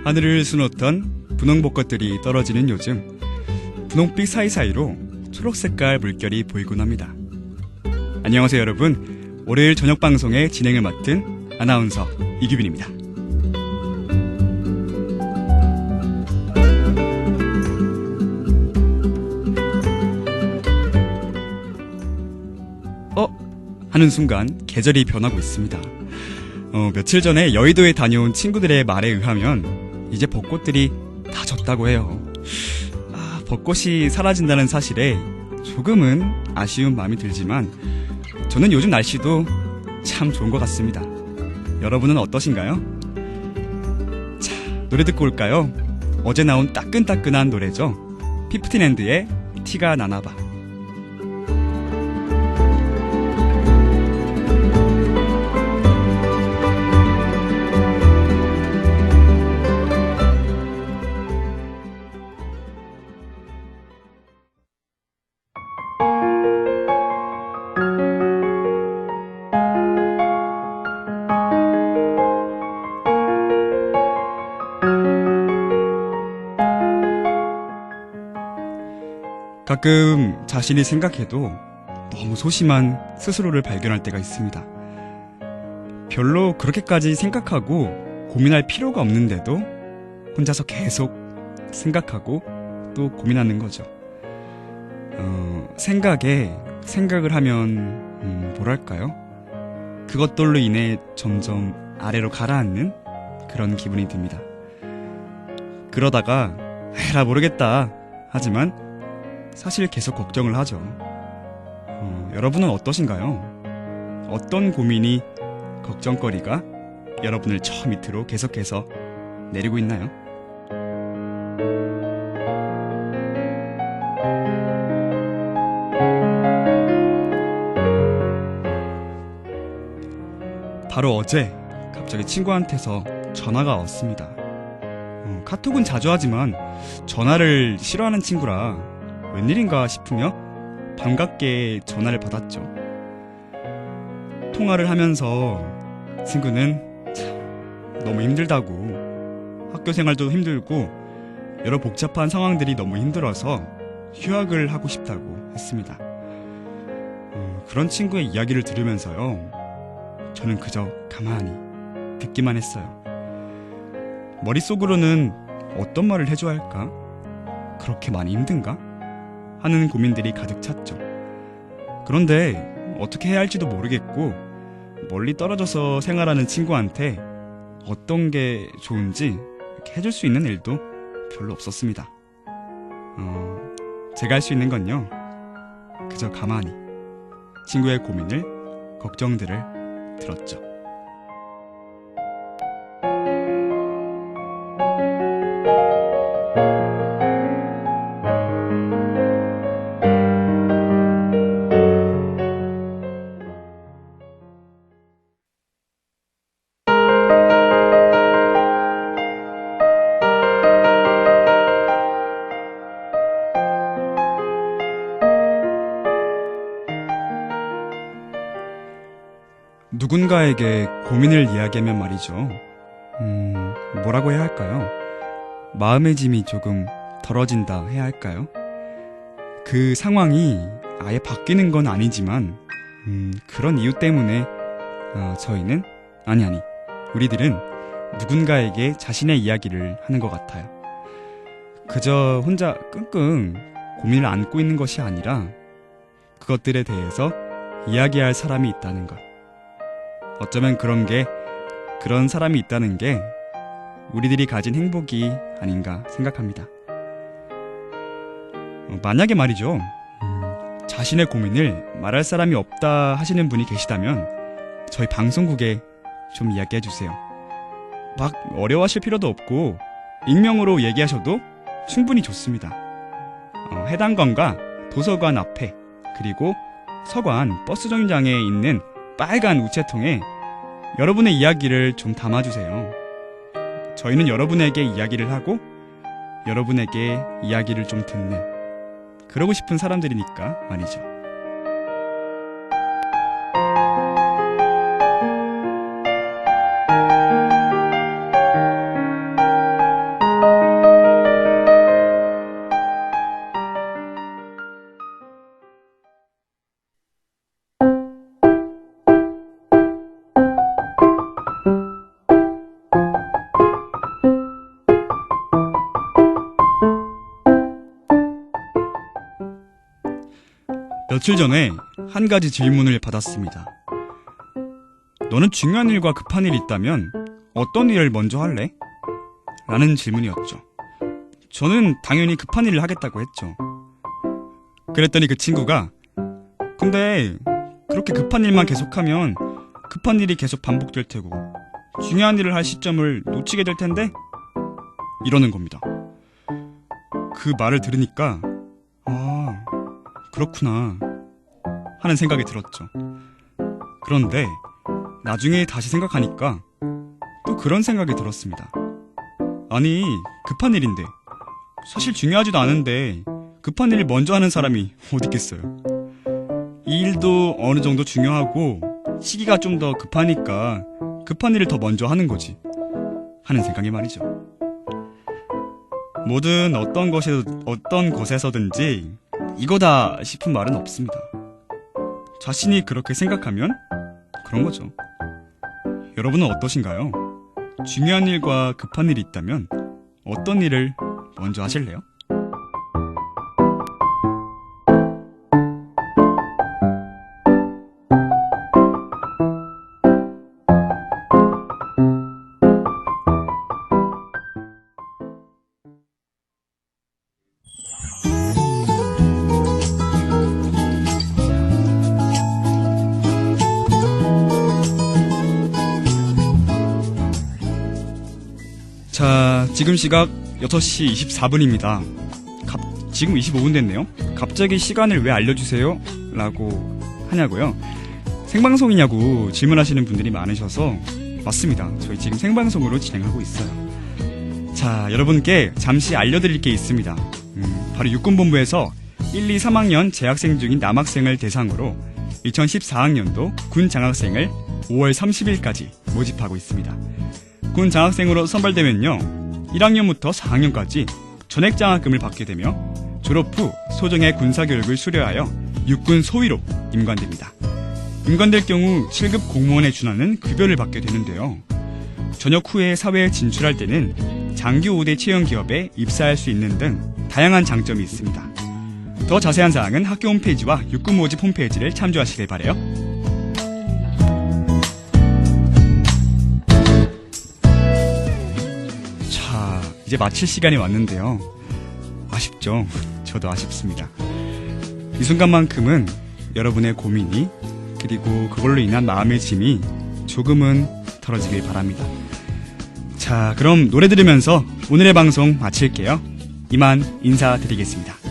하늘을 수놓던 분홍벚꽃들이 떨어지는 요즘, 분홍빛 사이사이로 초록색깔 물결이 보이곤 합니다. 안녕하세요 여러분, 월요일 저녁 방송의 진행을 맡은 아나운서 이규빈입니다. 하는 순간 계절이 변하고 있습니다. 며칠 전에 여의도에 다녀온 친구들의 말에 의하면 이제 벚꽃들이 다 졌다고 해요. 벚꽃이 사라진다는 사실에 조금은 아쉬운 마음이 들지만 저는 요즘 날씨도 참 좋은 것 같습니다. 여러분은 어떠신가요? 자, 노래 듣고 올까요? 어제 나온 따끈따끈한 노래죠. 피프틴앤드의 티가 나나봐. 가끔 자신이 생각해도 너무 소심한 스스로를 발견할 때가 있습니다. 별로 그렇게까지 생각하고 고민할 필요가 없는데도 혼자서 계속 생각하고 또 고민하는 거죠. 생각을 하면 뭐랄까요? 그것들로 인해 점점 아래로 가라앉는 그런 기분이 듭니다. 그러다가 에라 모르겠다 하지만 사실 계속 걱정을 하죠. 여러분은 어떠신가요? 어떤 고민이, 걱정거리가 여러분을 저 밑으로 계속해서 내리고 있나요? 바로 어제 갑자기 친구한테서 전화가 왔습니다. 카톡은 자주 하지만 전화를 싫어하는 친구라 웬일인가 싶으며 반갑게 전화를 받았죠. 통화를 하면서 친구는 너무 힘들다고, 학교 생활도 힘들고 여러 복잡한 상황들이 너무 힘들어서 휴학을 하고 싶다고 했습니다. 그런 친구의 이야기를 들으면서요, 저는 그저 가만히 듣기만 했어요. 머릿속으로는 어떤 말을 해줘야 할까? 그렇게 많이 힘든가? 하는 고민들이 가득 찼죠. 그런데 어떻게 해야 할지도 모르겠고 멀리 떨어져서 생활하는 친구한테 어떤 게 좋은지 이렇게 해줄 수 있는 일도 별로 없었습니다. 제가 할 수 있는 건요, 그저 가만히 친구의 고민을, 걱정들을 들었죠. 누군가에게 고민을 이야기하면 말이죠. 뭐라고 해야 할까요? 마음의 짐이 조금 덜어진다 해야 할까요? 그 상황이 아예 바뀌는 건 아니지만 그런 이유 때문에 우리들은 누군가에게 자신의 이야기를 하는 것 같아요. 그저 혼자 끙끙 고민을 안고 있는 것이 아니라 그것들에 대해서 이야기할 사람이 있다는 것. 어쩌면 그런 사람이 있다는 게 우리들이 가진 행복이 아닌가 생각합니다. 만약에 말이죠, 자신의 고민을 말할 사람이 없다 하시는 분이 계시다면 저희 방송국에 좀 이야기해 주세요. 막 어려워하실 필요도 없고 익명으로 얘기하셔도 충분히 좋습니다. 해당 건가 도서관 앞에, 그리고 서관 버스 정류장에 있는 빨간 우체통에 여러분의 이야기를 좀 담아주세요. 저희는 여러분에게 이야기를 하고 여러분에게 이야기를 좀 듣는, 그러고 싶은 사람들이니까 말이죠. 며칠 전에 한 가지 질문을 받았습니다. 너는 중요한 일과 급한 일이 있다면 어떤 일을 먼저 할래? 라는 질문이었죠. 저는 당연히 급한 일을 하겠다고 했죠. 그랬더니 그 친구가 근데 그렇게 급한 일만 계속하면 급한 일이 계속 반복될 테고 중요한 일을 할 시점을 놓치게 될 텐데? 이러는 겁니다. 그 말을 들으니까 아, 그렇구나 하는 생각이 들었죠. 그런데 나중에 다시 생각하니까 또 그런 생각이 들었습니다. 아니, 급한 일인데 사실 중요하지도 않은데 급한 일을 먼저 하는 사람이 어디 있겠어요. 이 일도 어느 정도 중요하고 시기가 좀 더 급하니까 급한 일을 더 먼저 하는 거지 하는 생각이 말이죠. 뭐든 어떤 것에서든지 이거다 싶은 말은 없습니다. 자신이 그렇게 생각하면 그런 거죠. 여러분은 어떠신가요? 중요한 일과 급한 일이 있다면 어떤 일을 먼저 하실래요? 자, 지금 시각 6시 24분입니다. 지금 25분 됐네요. 갑자기 시간을 왜 알려주세요? 라고 하냐고요? 생방송이냐고 질문하시는 분들이 많으셔서 맞습니다. 저희 지금 생방송으로 진행하고 있어요. 자, 여러분께 잠시 알려드릴 게 있습니다. 바로 육군본부에서 1, 2, 3학년 재학생 중인 남학생을 대상으로 2014학년도 군 장학생을 5월 30일까지 모집하고 있습니다. 군 장학생으로 선발되면요 1학년부터 4학년까지 전액장학금을 받게 되며 졸업 후 소정의 군사교육을 수료하여 육군 소위로 임관됩니다. 임관될 경우 7급 공무원에 준하는 급여를 받게 되는데요. 전역 후에 사회에 진출할 때는 장교 5대 채용 기업에 입사할 수 있는 등 다양한 장점이 있습니다. 더 자세한 사항은 학교 홈페이지와 육군 모집 홈페이지를 참조하시길 바라요. 이제 마칠 시간이 왔는데요. 아쉽죠? 저도 아쉽습니다. 이 순간만큼은 여러분의 고민이 그리고 그걸로 인한 마음의 짐이 조금은 덜어지길 바랍니다. 자, 그럼 노래 들으면서 오늘의 방송 마칠게요. 이만 인사드리겠습니다.